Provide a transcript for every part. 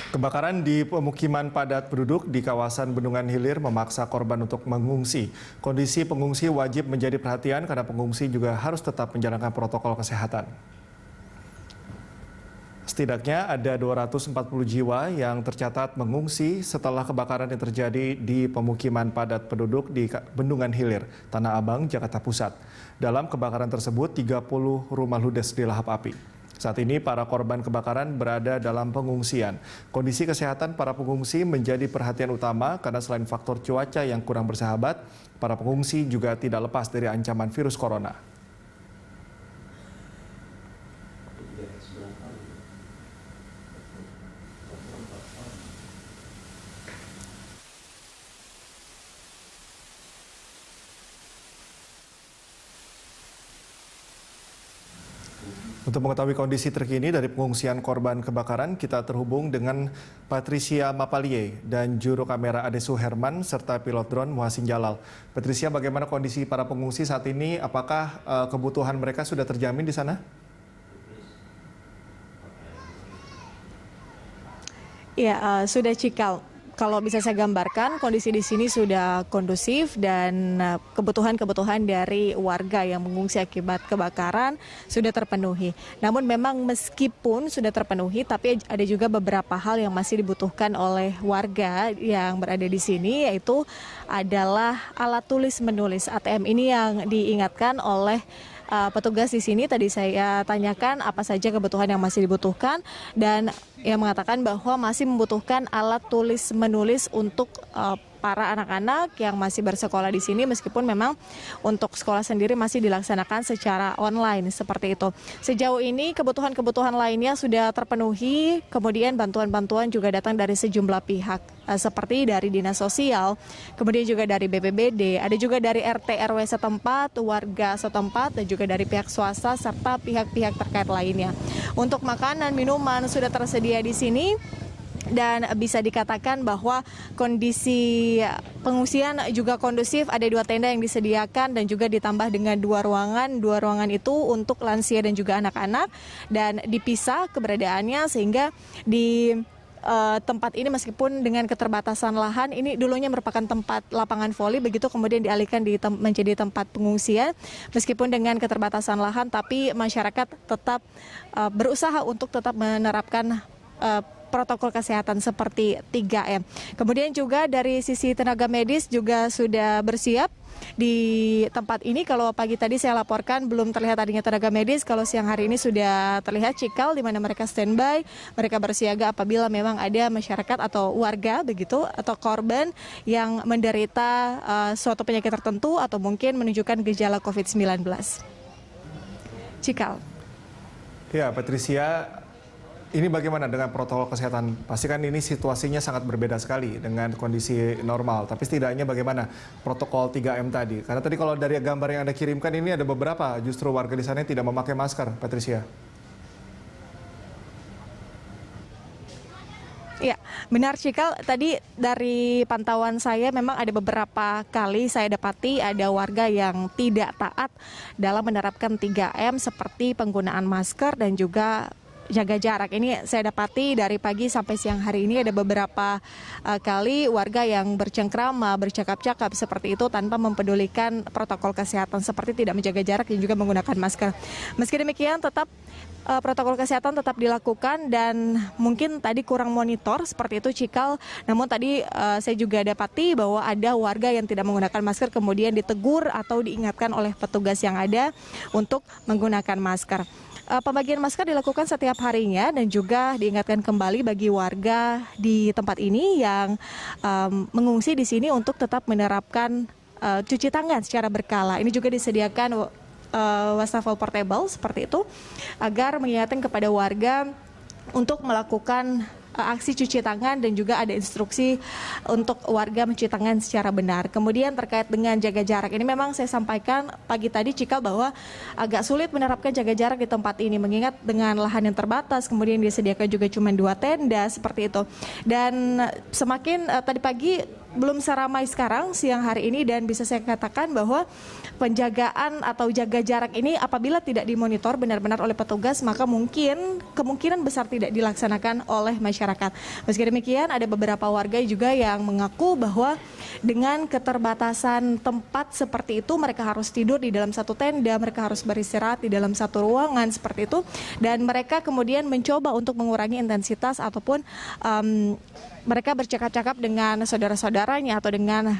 Kebakaran di pemukiman padat penduduk di kawasan Bendungan Hilir memaksa korban untuk mengungsi. Kondisi pengungsi wajib menjadi perhatian karena pengungsi juga harus tetap menjalankan protokol kesehatan. Setidaknya ada 240 jiwa yang tercatat mengungsi setelah kebakaran yang terjadi di pemukiman padat penduduk di Bendungan Hilir, Tanah Abang, Jakarta Pusat. Dalam kebakaran tersebut, 30 rumah ludes dilahap api. Saat ini para korban kebakaran berada dalam pengungsian. Kondisi kesehatan para pengungsi menjadi perhatian utama karena selain faktor cuaca yang kurang bersahabat, para pengungsi juga tidak lepas dari ancaman virus corona. Untuk mengetahui kondisi terkini dari pengungsian korban kebakaran, kita terhubung dengan Patricia Mapalie dan juru kamera Adesu Herman serta pilot drone Muhasin Jalal. Patricia, bagaimana kondisi para pengungsi saat ini? Apakah kebutuhan mereka sudah terjamin di sana? Ya, sudah Cikal. Kalau bisa saya gambarkan, kondisi di sini sudah kondusif dan kebutuhan-kebutuhan dari warga yang mengungsi akibat kebakaran sudah terpenuhi. Namun memang meskipun sudah terpenuhi, tapi ada juga beberapa hal yang masih dibutuhkan oleh warga yang berada di sini, yaitu adalah alat tulis menulis ATM ini yang diingatkan oleh petugas di sini. Tadi saya tanyakan apa saja kebutuhan yang masih dibutuhkan dan yang mengatakan bahwa masih membutuhkan alat tulis menulis untuk para anak-anak yang masih bersekolah di sini, meskipun memang untuk sekolah sendiri masih dilaksanakan secara online seperti itu. Sejauh ini kebutuhan-kebutuhan lainnya sudah terpenuhi, kemudian bantuan-bantuan juga datang dari sejumlah pihak seperti dari Dinas Sosial, kemudian juga dari BPBD, ada juga dari RT RW setempat, warga setempat, dan juga dari pihak swasta serta pihak-pihak terkait lainnya. Untuk makanan, minuman sudah tersedia di sini. Dan bisa dikatakan bahwa kondisi pengungsian juga kondusif, ada 2 tenda yang disediakan dan juga ditambah dengan 2 ruangan. 2 ruangan itu untuk lansia dan juga anak-anak dan dipisah keberadaannya sehingga di tempat ini meskipun dengan keterbatasan lahan, ini dulunya merupakan tempat lapangan voli, begitu kemudian dialihkan menjadi tempat pengungsian. Meskipun dengan keterbatasan lahan, tapi masyarakat tetap berusaha untuk tetap menerapkan protokol kesehatan seperti 3M. Kemudian juga dari sisi tenaga medis juga sudah bersiap di tempat ini. Kalau pagi tadi saya laporkan belum terlihat adanya tenaga medis, kalau siang hari ini sudah terlihat Cikal di mana mereka standby, mereka bersiaga apabila memang ada masyarakat atau warga begitu atau korban yang menderita suatu penyakit tertentu atau mungkin menunjukkan gejala COVID-19. Cikal. Ya, Patricia, ini bagaimana dengan protokol kesehatan? Pastikan ini situasinya sangat berbeda sekali dengan kondisi normal. Tapi setidaknya bagaimana protokol 3M tadi? Karena tadi kalau dari gambar yang Anda kirimkan ini ada beberapa justru warga di sana yang tidak memakai masker, Patricia. Ya, benar Cikal. Tadi dari pantauan saya memang ada beberapa kali saya dapati ada warga yang tidak taat dalam menerapkan 3M seperti penggunaan masker dan juga jaga jarak. Ini saya dapati dari pagi sampai siang hari ini ada beberapa kali warga yang bercengkrama, bercakap-cakap seperti itu tanpa mempedulikan protokol kesehatan seperti tidak menjaga jarak dan juga menggunakan masker. Meski demikian tetap protokol kesehatan tetap dilakukan dan mungkin tadi kurang monitor seperti itu Cikal. Namun tadi saya juga dapati bahwa ada warga yang tidak menggunakan masker kemudian ditegur atau diingatkan oleh petugas yang ada untuk menggunakan masker. Pembagian masker dilakukan setiap harinya dan juga diingatkan kembali bagi warga di tempat ini yang mengungsi di sini untuk tetap menerapkan cuci tangan secara berkala. Ini juga disediakan wastafel portable seperti itu agar mengingatkan kepada warga untuk melakukan aksi cuci tangan dan juga ada instruksi untuk warga mencuci tangan secara benar. Kemudian terkait dengan jaga jarak, ini memang saya sampaikan pagi tadi Cikal bahwa agak sulit menerapkan jaga jarak di tempat ini mengingat dengan lahan yang terbatas, kemudian disediakan juga cuma 2 tenda seperti itu. Dan semakin tadi pagi belum seramai sekarang siang hari ini, dan bisa saya katakan bahwa penjagaan atau jaga jarak ini apabila tidak dimonitor benar-benar oleh petugas, maka kemungkinan besar tidak dilaksanakan oleh masyarakat. Meski demikian, ada beberapa warga juga yang mengaku bahwa dengan keterbatasan tempat seperti itu, mereka harus tidur di dalam satu tenda, mereka harus beristirahat di dalam satu ruangan seperti itu, dan mereka kemudian mencoba untuk mengurangi intensitas ataupun mereka bercakap-cakap dengan saudara-saudaranya atau dengan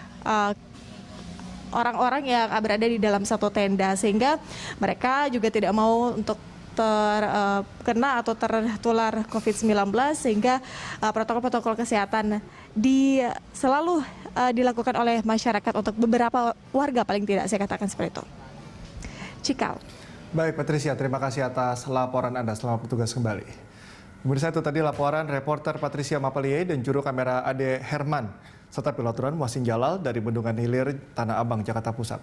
orang-orang yang berada di dalam satu tenda, sehingga mereka juga tidak mau untuk terkena atau tertular COVID-19, sehingga protokol-protokol kesehatan selalu dilakukan oleh masyarakat untuk beberapa warga, paling tidak saya katakan seperti itu. Cikal. Baik Patricia, terima kasih atas laporan Anda. Selamat bertugas kembali. Pemirsa, itu tadi laporan reporter Patricia Mapelie dan juru kamera Ade Herman serta pilot drone Muhsin Jalal dari Bendungan Hilir, Tanah Abang, Jakarta Pusat.